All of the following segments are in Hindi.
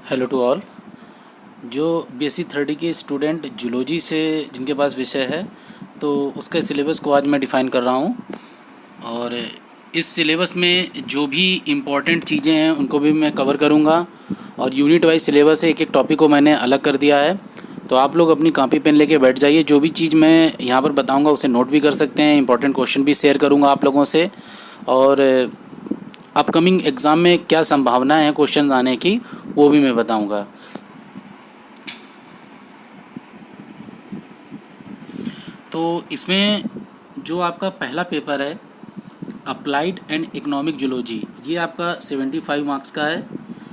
Hello to all. जो बीएससी थर्ड के स्टूडेंट जूलॉजी से जिनके पास विषय है तो उसके सिलेबस को आज मैं डिफ़ाइन कर रहा हूँ। और इस सिलेबस में जो भी इम्पोर्टेंट चीज़ें हैं उनको भी मैं कवर करूँगा। और यूनिट वाइज सिलेबस है, एक एक टॉपिक को मैंने अलग कर दिया है। तो आप लोग अपनी कॉपी पेन लेके बैठ जाइए। जो भी चीज़ मैं यहाँ पर बताऊँगा उसे नोट भी कर सकते हैं। इंपॉर्टेंट क्वेश्चन भी शेयर करूँगा आप लोगों से। और अपकमिंग एग्ज़ाम में क्या संभावना है क्वेश्चन आने की वो भी मैं बताऊँगा। तो इसमें जो आपका पहला पेपर है अप्लाइड एंड इकोनॉमिक जूलॉजी, ये आपका 75 मार्क्स का है।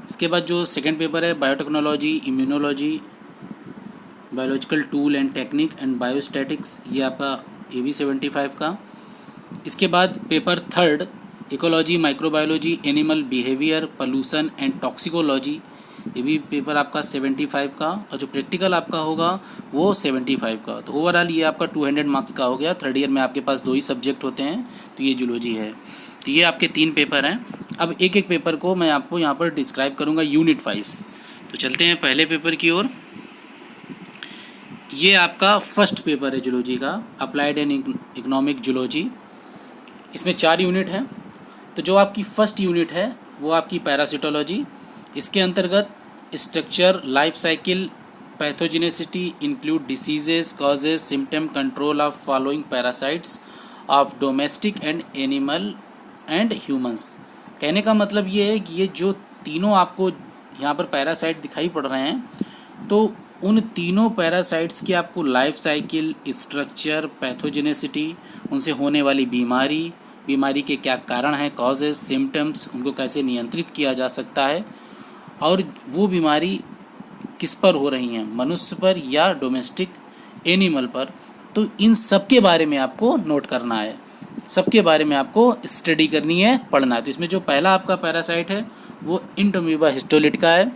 इसके बाद जो सेकंड पेपर है biotechnology, immunology, biological tool and technique and biostatics, ये आपका ये भी 75 का। इसके बाद paper third ecology, microbiology, animal behaviour, pollution and toxicology, ये भी पेपर आपका 75 का। और जो प्रैक्टिकल आपका होगा वो 75 का। तो ओवरऑल ये आपका 200 मार्क्स का हो गया। थर्ड ईयर में आपके पास 2 ही सब्जेक्ट होते हैं, तो ये जूलॉजी है। तो ये आपके 3 पेपर हैं। अब एक एक पेपर को मैं आपको यहाँ पर डिस्क्राइब करूँगा यूनिट वाइज। तो चलते हैं पहले पेपर की ओर। ये आपका फर्स्ट पेपर है जूलॉजी का, अप्लाइड एंड इकोनॉमिक जूलॉजी। इसमें 4 यूनिट हैं। तो जो आपकी फर्स्ट यूनिट है वो आपकी पैरासिटोलॉजी। इसके अंतर्गत structure, life cycle, pathogenicity, include diseases, causes, symptom, control of following parasites of domestic and animal and humans. कहने का मतलब ये है कि ये जो तीनों आपको यहाँ पर पैरासाइट दिखाई पड़ रहे हैं, तो उन तीनों पैरासाइट्स की आपको लाइफ साइकिल, स्ट्रक्चर, पैथोजेनेसिटी, उनसे होने वाली बीमारी के क्या कारण हैं, कॉजेज, सिम्टम्स, उनको कैसे नियंत्रित किया जा सकता है, और वो बीमारी किस पर हो रही हैं, मनुष्य पर या डोमेस्टिक एनिमल पर। तो इन सब के बारे में आपको नोट करना है, सबके बारे में आपको स्टडी करनी है, पढ़ना है। तो इसमें जो पहला आपका पैरासाइट है वो इंटोमीबा हिस्टोलिटिका है।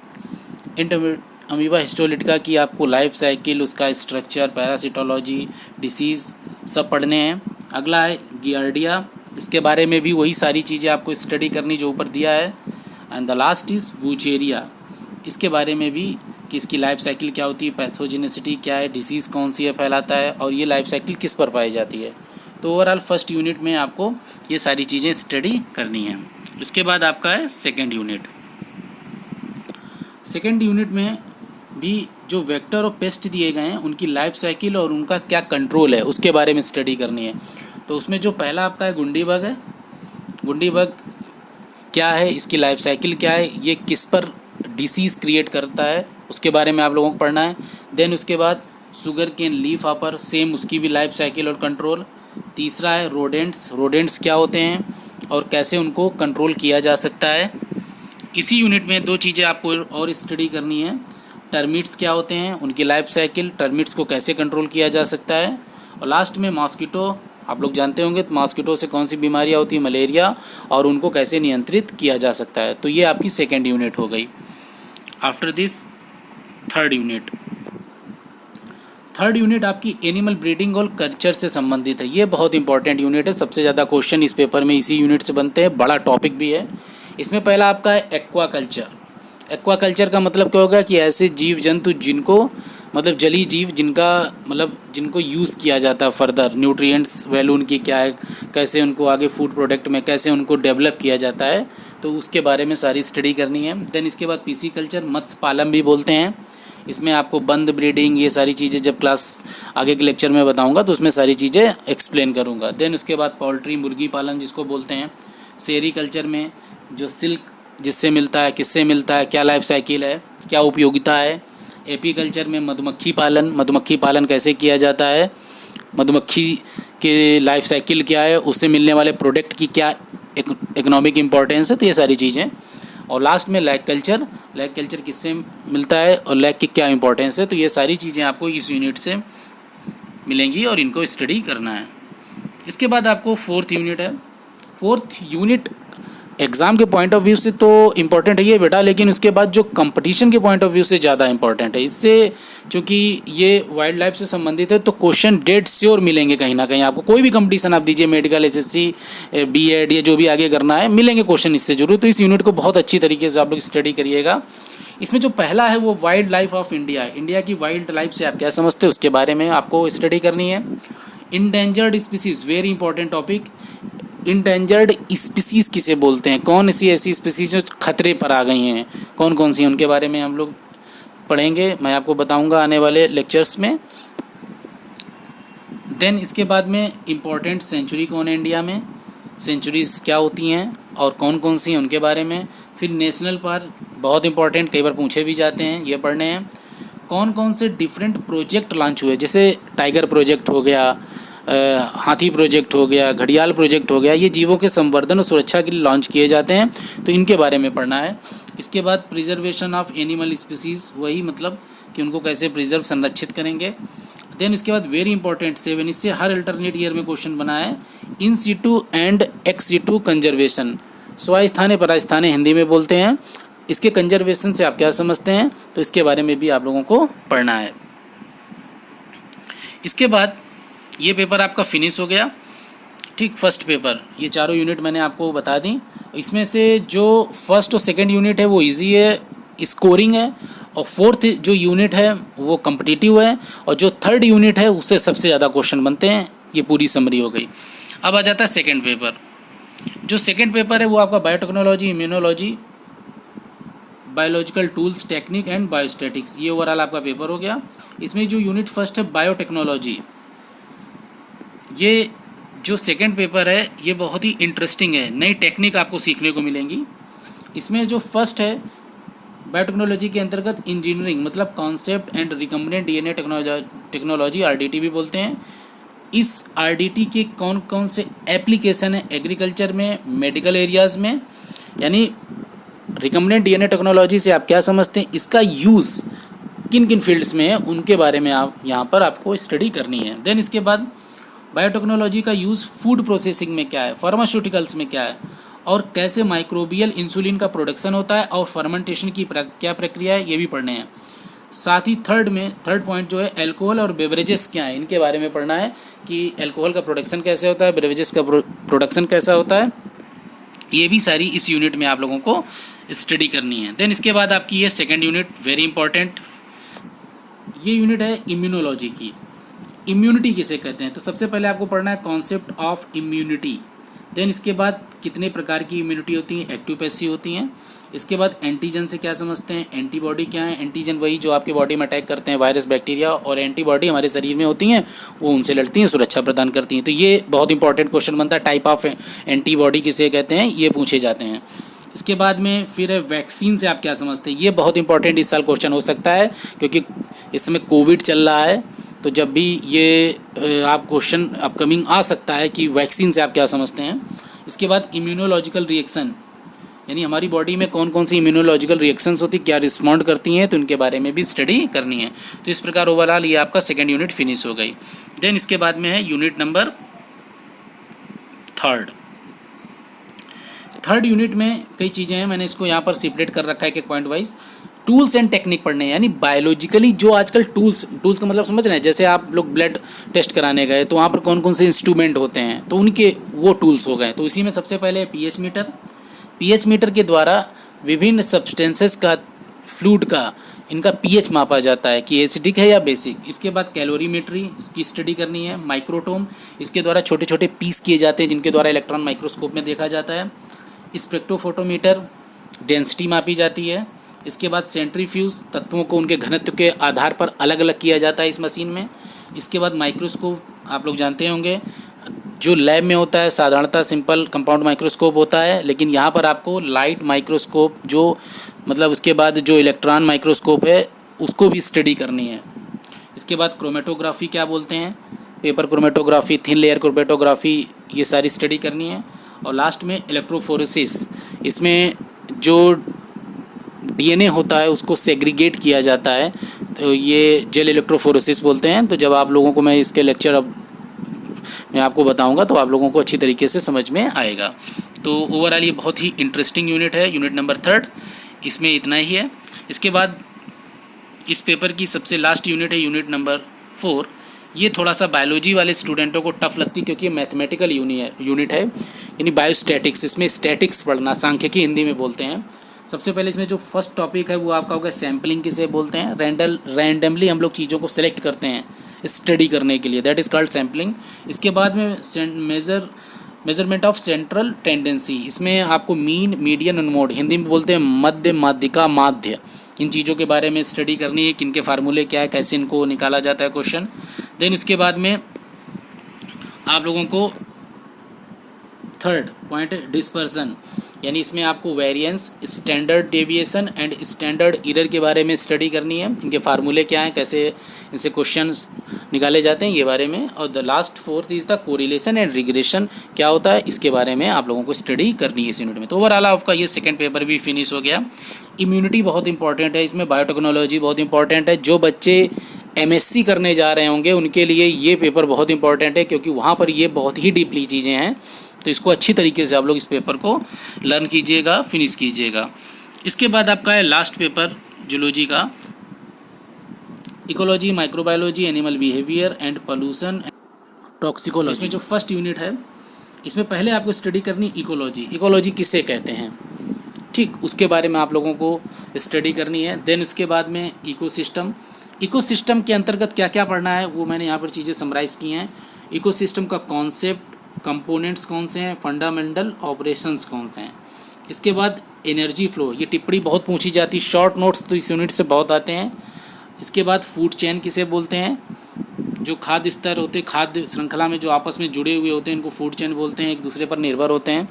अमीबा हिस्टोलिटिका की आपको लाइफ साइकिल, उसका स्ट्रक्चर, पैरासिटोलॉजी, डिसीज़ सब पढ़ने हैं। अगला है गियार्डिया, इसके बारे में भी वही सारी चीज़ें आपको स्टडी करनी जो ऊपर दिया है। एंड द लास्ट इज़ वूचेरिया, इसके बारे में भी कि इसकी लाइफ साइकिल क्या होती है, पैथोजेनेसिटी क्या है, डिसीज़ कौन सी है फैलाता है, और ये लाइफ साइकिल किस पर पाई जाती है। तो ओवरऑल फर्स्ट यूनिट में आपको ये सारी चीज़ें स्टडी करनी है। इसके बाद आपका है सेकेंड यूनिट। सेकेंड यूनिट में भी जो वेक्टर और पेस्ट दिए गए हैं उनकी लाइफ साइकिल और उनका क्या कंट्रोल है उसके बारे में स्टडी करनी है। तो उसमें जो पहला आपका है गुंडी बग है। गुंडी बग क्या है, इसकी लाइफ साइकिल क्या है, ये किस पर डिसीज़ क्रिएट करता है, उसके बारे में आप लोगों को पढ़ना है। देन उसके बाद sugar cane leaf hopper, same उसकी भी लाइफ साइकिल और कंट्रोल। तीसरा है रोडेंट्स, रोडेंट्स क्या होते हैं और कैसे उनको कंट्रोल किया जा सकता है। इसी यूनिट में 2 चीज़ें आपको और स्टडी करनी है। टर्मिट्स क्या होते हैं, उनकी लाइफ साइकिल, टर्मिट्स को कैसे कंट्रोल किया जा सकता है। और लास्ट में मॉस्किटो, आप लोग जानते होंगे तो मॉस्किटो से कौन सी बीमारियाँ होती है, मलेरिया, और उनको कैसे नियंत्रित किया जा सकता है। तो ये आपकी सेकेंड यूनिट हो गई। After this third unit. Third unit आपकी एनिमल ब्रीडिंग और कल्चर से संबंधित है। ये बहुत इंपॉर्टेंट यूनिट है, सबसे ज़्यादा क्वेश्चन इस पेपर में इसी यूनिट से बनते हैं, बड़ा टॉपिक भी है। इसमें पहला आपका है एक्वा कल्चर। एक्वा कल्चर का मतलब क्या होगा कि ऐसे जीव जंतु जिनको मतलब जलीय जीव जिनका मतलब जिनको यूज़ किया जाता है फर्दर, न्यूट्रिएंट्स वैल्यू उनकी क्या है, कैसे उनको आगे फूड प्रोडक्ट में कैसे उनको डेवलप किया जाता है, तो उसके बारे में सारी स्टडी करनी है। देन इसके बाद पीसी कल्चर, मत्स्य पालन भी बोलते हैं। इसमें आपको बंद ब्रीडिंग, ये सारी चीज़ें जब क्लास आगे के लेक्चर में बताऊंगा तो उसमें सारी चीज़ें एक्सप्लेन करूंगा। देन उसके बाद पोल्ट्री, मुर्गी पालन जिसको बोलते हैं। सेरी कल्चर में जो सिल्क जिससे मिलता है, किससे मिलता है, क्या लाइफ साइकिल है, क्या उपयोगिता है। एपी कल्चर में मधुमक्खी पालन, मधुमक्खी पालन कैसे किया जाता है, मधुमक्खी के लाइफ साइकिल क्या है, उससे मिलने वाले प्रोडक्ट की क्या इकोनॉमिक इम्पोर्टेंस है, तो ये सारी चीज़ें। और लास्ट में लैग कल्चर, लैग कल्चर किससे मिलता है और लैग की क्या इंपॉर्टेंस है। तो ये सारी चीज़ें आपको इस यूनिट से मिलेंगी और इनको स्टडी करना है। इसके बाद आपको फोर्थ यूनिट है। फोर्थ यूनिट एग्ज़ाम के पॉइंट ऑफ व्यू से तो इम्पोर्टेंट है ये बेटा, लेकिन उसके बाद जो कंपटीशन के पॉइंट ऑफ व्यू से ज़्यादा इम्पोर्टेंट है। इससे चूँकि ये वाइल्ड लाइफ से संबंधित है तो क्वेश्चन डेड श्योर मिलेंगे कहीं ना कहीं आपको। कोई भी कंपटीशन आप दीजिए, मेडिकल, एसएससी, बीएड या जो भी आगे करना है, मिलेंगे क्वेश्चन इससे जरूर। तो इस यूनिट को बहुत अच्छी तरीके से आप लोग स्टडी करिएगा। इसमें जो पहला है वो wild life of India, India की वाइल्ड लाइफ से आप क्या समझते हो उसके बारे में आपको स्टडी करनी है। Endangered species, very important topic. Endangered species किसे बोलते हैं, कौन सी ऐसी स्पीसीज जो खतरे पर आ गई हैं, कौन कौन सी हैं, उनके बारे में हम लोग पढ़ेंगे, मैं आपको बताऊंगा आने वाले लेक्चर्स में। देन इसके बाद में इम्पोर्टेंट सेंचुरी कौन है इंडिया में, सेंचुरीज क्या होती हैं और कौन कौन सी हैं उनके बारे में। फिर नेशनल पार्क, बहुत इंपॉर्टेंट, कई बार पूछे भी जाते हैं, ये पढ़ने हैं। कौन कौन से डिफरेंट प्रोजेक्ट लॉन्च हुए, जैसे टाइगर प्रोजेक्ट हो गया, हाथी प्रोजेक्ट हो गया, घड़ियाल प्रोजेक्ट हो गया, ये जीवों के संवर्धन और सुरक्षा के लिए लॉन्च किए जाते हैं, तो इनके बारे में पढ़ना है। इसके बाद प्रिजर्वेशन ऑफ एनिमल स्पीसीज़, वही मतलब कि उनको कैसे प्रिजर्व, संरक्षित करेंगे। देन इसके बाद वेरी इंपॉर्टेंट 7, इससे हर अल्टरनेट ईयर में क्वेश्चन बना है, in situ and ex situ conservation, स्वास्थाने परास्थाने हिंदी में बोलते हैं। इसके कंजर्वेशन से आप क्या समझते हैं, तो इसके बारे में भी आप लोगों को पढ़ना है। इसके बाद ये पेपर आपका फिनिश हो गया, ठीक, फर्स्ट पेपर। ये चारों यूनिट मैंने आपको बता दी। इसमें से जो फर्स्ट और सेकंड यूनिट है वो इजी है, स्कोरिंग है, और फोर्थ जो यूनिट है वो कम्पिटिटिव है, और जो थर्ड यूनिट है उससे सबसे ज़्यादा क्वेश्चन बनते हैं। ये पूरी समरी हो गई। अब आ जाता है सेकेंड पेपर। जो सेकेंड पेपर है वो आपका biotechnology, immunology, biological tools, technique and biostatics, ये ओवरऑल आपका पेपर हो गया। इसमें जो यूनिट फर्स्ट है बायोटेक्नोलॉजी, ये जो सेकंड पेपर है ये बहुत ही इंटरेस्टिंग है, नई टेक्निक आपको सीखने को मिलेंगी। इसमें जो फर्स्ट है बायोटेक्नोलॉजी के अंतर्गत इंजीनियरिंग, मतलब concept and recombinant DNA technology, RDT भी बोलते हैं। इस आरडीटी के कौन कौन से एप्लीकेशन है एग्रीकल्चर में, मेडिकल एरियाज़ में, यानी रिकम्बिनेंट डीएनए टेक्नोलॉजी से आप क्या समझते हैं, इसका यूज़ किन किन फील्ड्स में है, उनके बारे में आप यहाँ पर आपको स्टडी करनी है। देन इसके बाद बायोटेक्नोलॉजी का यूज़ फूड प्रोसेसिंग में क्या है, फार्मास्यूटिकल्स में क्या है, और कैसे माइक्रोबियल इंसुलिन का प्रोडक्शन होता है और फर्मेंटेशन की क्या प्रक्रिया है, ये भी पढ़ने हैं। साथ ही थर्ड पॉइंट जो है अल्कोहल और बेवरेजेस क्या है, इनके बारे में पढ़ना है कि अल्कोहल का प्रोडक्शन कैसे होता है, बेवरेजेस का प्रोडक्शन कैसा होता है, ये भी सारी इस यूनिट में आप लोगों को स्टडी करनी है। देन इसके बाद आपकी ये सेकेंड यूनिट वेरी इंपॉर्टेंट, ये यूनिट है इम्यूनोलॉजी की। इम्यूनिटी किसे कहते हैं, तो सबसे पहले आपको पढ़ना है कॉन्सेप्ट ऑफ इम्यूनिटी। देन इसके बाद कितने प्रकार की इम्यूनिटी होती हैं, एक्टिव पैसिव होती हैं। इसके बाद एंटीजन से क्या समझते हैं, एंटीबॉडी क्या है। एंटीजन वही जो आपके बॉडी में अटैक करते हैं, वायरस, बैक्टीरिया, और एंटीबॉडी हमारे शरीर में होती हैं, वो उनसे लड़ती हैं, सुरक्षा प्रदान करती हैं। तो ये बहुत इंपॉर्टेंट क्वेश्चन बनता है, टाइप ऑफ एंटीबॉडी किसे कहते हैं, ये पूछे जाते हैं। इसके बाद में फिर वैक्सीन से आप क्या समझते हैं, ये बहुत इंपॉर्टेंट इस साल क्वेश्चन हो सकता है, क्योंकि इस समय कोविड चल रहा है, तो जब भी ये आप क्वेश्चन अपकमिंग आ सकता है कि वैक्सीन से आप क्या समझते हैं। इसके बाद इम्यूनोलॉजिकल रिएक्शन, यानी हमारी बॉडी में कौन कौन सी इम्यूनोलॉजिकल रिएक्शंस होती, क्या रिस्पॉन्ड करती हैं, तो उनके बारे में भी स्टडी करनी है। तो इस प्रकार ओवरऑल ये आपका सेकेंड यूनिट फिनिश हो गई। देन इसके बाद में है यूनिट नंबर थर्ड यूनिट में कई चीज़ें हैं, मैंने इसको यहाँ पर सेपरेट कर रखा है एक point wise. Tools and technique पढ़ने हैं, यानी बायोलॉजिकली जो आजकल टूल्स का मतलब समझ रहे हैं, जैसे आप लोग ब्लड टेस्ट कराने गए तो वहाँ पर कौन कौन से इंस्ट्रूमेंट होते हैं, तो उनके वो टूल्स हो गए। तो इसी में सबसे पहले पीएच मीटर। पीएच मीटर के द्वारा विभिन्न सब्सटेंसेस का, फ्लूइड का, इनका पीएच मापा जाता है कि एसिडिक है या बेसिक। इसके बाद कैलोरीमेट्री, इसकी स्टडी करनी है। माइक्रोटोम, इसके द्वारा छोटे छोटे पीस किए जाते हैं जिनके द्वारा इलेक्ट्रॉन माइक्रोस्कोप में देखा जाता है। स्पेक्ट्रोफोटोमीटर, डेंसिटी मापी जाती है। इसके बाद सेंट्रीफ्यूज, तत्वों को उनके घनत्व के आधार पर अलग अलग किया जाता है इस मशीन में। इसके बाद माइक्रोस्कोप, आप लोग जानते होंगे जो लैब में होता है साधारणतः सिंपल कंपाउंड माइक्रोस्कोप होता है, लेकिन यहाँ पर आपको लाइट माइक्रोस्कोप, जो मतलब उसके बाद जो इलेक्ट्रॉन माइक्रोस्कोप है उसको भी स्टडी करनी है। इसके बाद क्रोमेटोग्राफी क्या बोलते हैं, paper chromatography, thin layer chromatography, ये सारी स्टडी करनी है। और लास्ट में इलेक्ट्रोफोरेसिस, इसमें जो डीएनए होता है उसको सेग्रीगेट किया जाता है, तो ये जेल इलेक्ट्रोफोरेसिस बोलते हैं। तो जब आप लोगों को मैं इसके लेक्चर अब मैं आपको बताऊंगा तो आप लोगों को अच्छी तरीके से समझ में आएगा। तो ओवरऑल ये बहुत ही इंटरेस्टिंग यूनिट है, यूनिट नंबर 3। इसमें इतना ही है। इसके बाद इस पेपर की सबसे लास्ट यूनिट है यूनिट नंबर 4। ये थोड़ा सा बायोलॉजी वाले स्टूडेंटों को टफ लगती है क्योंकि ये मैथमेटिकल यूनिट है, यानी बायोस्टैटिक्स। इसमें स्टैटिक्स पढ़ना, सांख्यिकी हिंदी में बोलते हैं। सबसे पहले इसमें जो फर्स्ट टॉपिक है वो आपका होगा सैम्पलिंग, किसे बोलते हैं, रैंडमली हम लोग चीज़ों को सिलेक्ट करते हैं स्टडी करने के लिए, दैट इज़ कॉल्ड सैम्पलिंग। इसके बाद में मेजरमेंट ऑफ सेंट्रल टेंडेंसी, इसमें आपको मीन, मीडियन और मोड, हिंदी में बोलते हैं मध्य, माध्यिका, माध्य, इन चीज़ों के बारे में स्टडी करनी है कि इनके फार्मूले क्या है, कैसे इनको निकाला जाता है क्वेश्चन। देन इसके बाद में आप लोगों को थर्ड पॉइंट डिस्पर्सन, यानी इसमें आपको variance, standard deviation and standard error के बारे में स्टडी करनी है, इनके फार्मूले क्या हैं, कैसे इनसे क्वेश्चन निकाले जाते हैं, ये बारे में। और the last fourth is the correlation and regression, क्या होता है इसके बारे में आप लोगों को स्टडी करनी है इस यूनिट में। तो ओवरऑल आपका ये सेकंड पेपर भी फिनिश हो गया। इम्यूनिटी बहुत इंपॉर्टेंट है इसमें, बायोटेक्नोलॉजी बहुत इंपॉर्टेंट है। जो बच्चे MSc करने जा रहे होंगे उनके लिए ये पेपर बहुत इंपॉर्टेंट है क्योंकि वहाँ पर ये बहुत ही डीपली चीज़ें हैं, तो इसको अच्छी तरीके से आप लोग इस पेपर को लर्न कीजिएगा, फिनिश कीजिएगा। इसके बाद आपका है लास्ट पेपर जूलॉजी का, ecology, microbiology, animal behaviour and pollution, toxicology. इसमें जो फर्स्ट यूनिट है इसमें पहले आपको स्टडी करनी इकोलॉजी, इकोलॉजी किसे कहते हैं, ठीक, उसके बारे में आप लोगों को स्टडी करनी है। देन उसके बाद में इकोसिस्टम, इकोसिस्टम के अंतर्गत क्या क्या पढ़ना है वो मैंने यहाँ पर चीज़ें समराइज़ की हैं। इकोसिस्टम का कॉन्सेप्ट, कंपोनेंट्स कौन से हैं, फंडामेंटल ऑपरेशंस कौन से हैं। इसके बाद एनर्जी फ्लो, ये टिप्पणी बहुत पूछी जाती है, शॉर्ट नोट्स तो इस यूनिट से बहुत आते हैं। इसके बाद फूड चेन किसे बोलते हैं, जो खाद्य स्तर होते हैं, खाद्य श्रृंखला में जो आपस में जुड़े हुए होते हैं इनको फूड चेन बोलते हैं, एक दूसरे पर निर्भर होते हैं।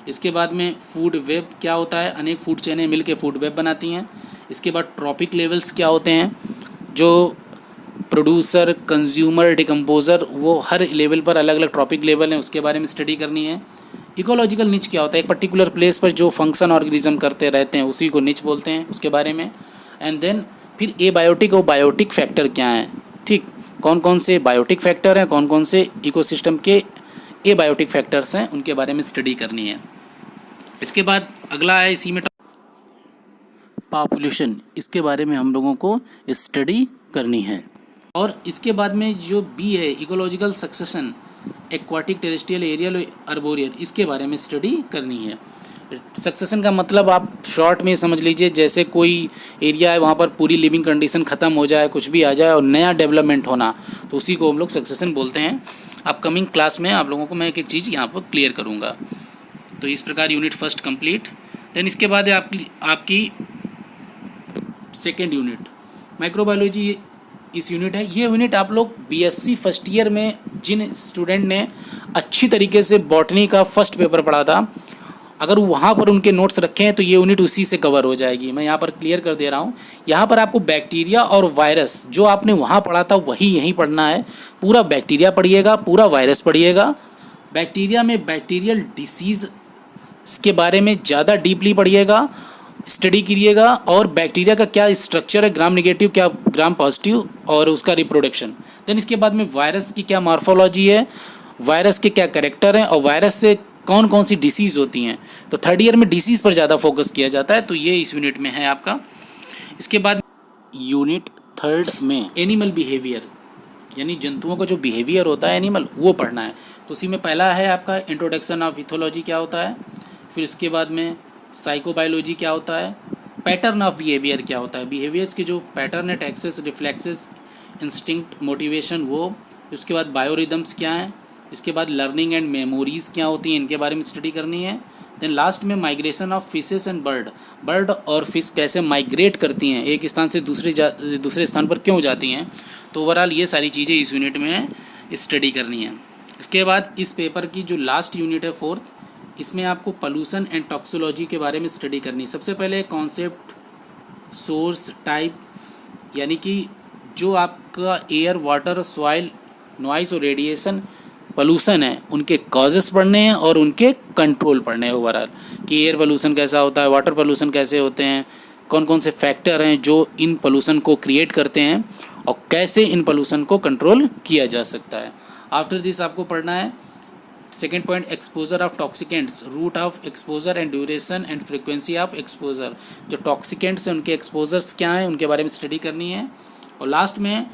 इसके बाद में फूड वेब क्या होता है, अनेक फूड चेनें मिलकर फूड वेब बनाती हैं। इसके बाद ट्रॉपिक लेवल्स क्या होते हैं, जो प्रोड्यूसर, कंज्यूमर, डिकम्पोज़र, वो हर लेवल पर अलग अलग ट्रॉपिक लेवल हैं, उसके बारे में स्टडी करनी है। इकोलॉजिकल निच क्या होता है, एक पर्टिकुलर प्लेस पर जो फंक्शन ऑर्गेनिज्म करते रहते हैं उसी को निच बोलते हैं, उसके बारे में। एंड देन फिर एबायोटिक और बायोटिक फैक्टर क्या हैं, ठीक, कौन कौन से बायोटिक फैक्टर हैं, कौन कौन से इकोसिस्टम के एबायोटिक फैक्टर्स हैं, उनके बारे में स्टडी करनी है। इसके बाद अगला है इसी में पॉपुलेशन, इसके बारे में हम लोगों को स्टडी करनी है। और इसके बाद में जो बी है ecological succession, aquatic, terrestrial, aerial, arboreal, इसके बारे में स्टडी करनी है। सक्सेशन का मतलब आप शॉर्ट में समझ लीजिए, जैसे कोई एरिया है वहाँ पर पूरी लिविंग कंडीशन ख़त्म हो जाए, कुछ भी आ जाए और नया डेवलपमेंट होना, तो उसी को हम लोग सक्सेशन बोलते हैं। अपकमिंग क्लास में आप लोगों को मैं एक एक चीज़ यहाँ पर क्लियर करूँगा। तो इस प्रकार यूनिट फर्स्ट कंप्लीट। देन इसके बाद है आपकी सेकेंड यूनिट माइक्रोबायोलॉजी, इस यूनिट है। ये यूनिट आप लोग BSc फर्स्ट ईयर में जिन स्टूडेंट ने अच्छी तरीके से बॉटनी का फर्स्ट पेपर पढ़ा था, अगर वहाँ पर उनके नोट्स रखे हैं तो ये यूनिट उसी से कवर हो जाएगी। मैं यहाँ पर क्लियर कर दे रहा हूँ। यहाँ पर आपको बैक्टीरिया और वायरस जो आपने वहाँ पढ़ा था वही यहीं पढ़ना है। पूरा बैक्टीरिया पढ़िएगा, पूरा वायरस पढ़िएगा। बैक्टीरिया में बैक्टीरियल डिसीज़ के बारे में ज़्यादा डीपली पढ़िएगा, स्टडी करिएगा, और बैक्टीरिया का क्या स्ट्रक्चर है, ग्राम नेगेटिव क्या ग्राम पॉजिटिव, और उसका रिप्रोडक्शन। देन इसके बाद में वायरस की क्या मॉर्फोलॉजी है, वायरस के क्या कैरेक्टर हैं, और वायरस से कौन कौन सी डिसीज़ होती हैं। तो थर्ड ईयर में डिसीज़ पर ज़्यादा फोकस किया जाता है, तो ये इस यूनिट में है आपका। इसके बाद यूनिट थर्ड में एनिमल बिहेवियर, यानी जंतुओं का जो बिहेवियर होता है एनिमल, वो पढ़ना है। तो उसी में पहला है आपका इंट्रोडक्शन ऑफ इथोलॉजी क्या होता है, फिर उसके बाद में साइकोबायोलॉजी क्या होता है, पैटर्न ऑफ बिहेवियर क्या होता है, बिहेवियर्स के जो पैटर्न है, टैक्सेस, रिफ्लेक्सेस, इंस्टिंक्ट, मोटिवेशन, वो। उसके बाद बायोरिदम्स क्या हैं, इसके बाद लर्निंग एंड मेमोरीज़ क्या होती हैं, इनके बारे में स्टडी करनी है। देन लास्ट में migration of fishes and bird और फिश कैसे माइग्रेट करती हैं, एक स्थान से दूसरे स्थान पर क्यों जाती हैं। तो ओवरऑल ये सारी चीज़ें इस यूनिट में स्टडी करनी है। इसके बाद इस पेपर की जो लास्ट यूनिट है फोर्थ, इसमें आपको पोल्यूशन एंड टॉक्सिकोलॉजी के बारे में स्टडी करनी है। सबसे पहले कॉन्सेप्ट, सोर्स, टाइप, यानी कि जो आपका एयर, वाटर, सॉइल, नॉइस और रेडिएशन पोल्यूशन है उनके कॉजेस पढ़ने हैं और उनके कंट्रोल पढ़ने हैं ओवरऑल, कि एयर पोल्यूशन कैसा होता है, वाटर पोल्यूशन कैसे होते हैं, कौन कौन से फैक्टर हैं जो इन पोल्यूशन को क्रिएट करते हैं और कैसे इन पोल्यूशन को कंट्रोल किया जा सकता है। आफ्टर दिस आपको पढ़ना है second point, exposure of toxicants, route of exposure and duration and frequency of exposure. जो टॉक्सिकेंट्स हैं उनके एक्सपोजर्स क्या हैं, उनके बारे में स्टडी करनी है। और लास्ट में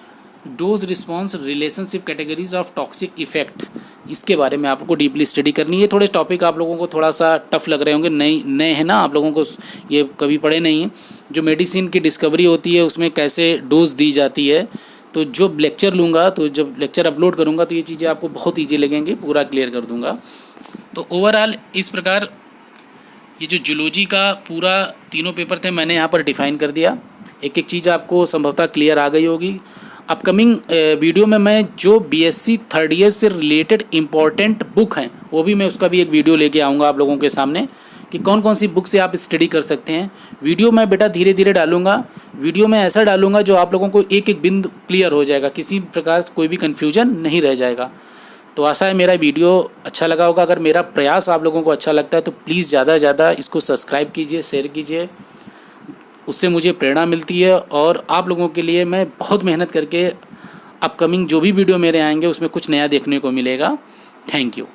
dose response relationship categories of toxic effect, इसके बारे में आपको डीपली स्टडी करनी है। थोड़े टॉपिक आप लोगों को थोड़ा सा टफ लग रहे होंगे, नए हैं ना, आप लोगों को ये कभी पढ़े नहीं हैं। जो मेडिसिन की डिस्कवरी होती है उसमें कैसे डोज दी जाती है, तो जो लेक्चर लूँगा, तो जब लेक्चर अपलोड करूँगा तो ये चीज़ें आपको बहुत ईजी लगेंगी, पूरा क्लियर कर दूँगा। तो ओवरऑल इस प्रकार ये जो जूलॉजी का पूरा तीनों पेपर थे मैंने यहाँ पर डिफ़ाइन कर दिया। एक एक चीज़ आपको संभवतः क्लियर आ गई होगी। अपकमिंग वीडियो में मैं जो बीएससी थर्ड ईयर से रिलेटेड इम्पॉर्टेंट बुक हैं वो भी मैं उसका भी एक वीडियो लेके आऊँगा आप लोगों के सामने कि कौन कौन सी बुक से आप स्टडी कर सकते हैं। वीडियो मैं बेटा धीरे धीरे डालूंगा, वीडियो में ऐसा डालूंगा जो आप लोगों को एक एक बिंदु क्लियर हो जाएगा, किसी प्रकार कोई भी कन्फ्यूजन नहीं रह जाएगा। तो आशा है मेरा वीडियो अच्छा लगा होगा। अगर मेरा प्रयास आप लोगों को अच्छा लगता है तो प्लीज़ ज़्यादा से ज़्यादा इसको सब्सक्राइब कीजिए, शेयर कीजिए, उससे मुझे प्रेरणा मिलती है। और आप लोगों के लिए मैं बहुत मेहनत करके अपकमिंग जो भी वीडियो मेरे आएंगे उसमें कुछ नया देखने को मिलेगा। Thank you.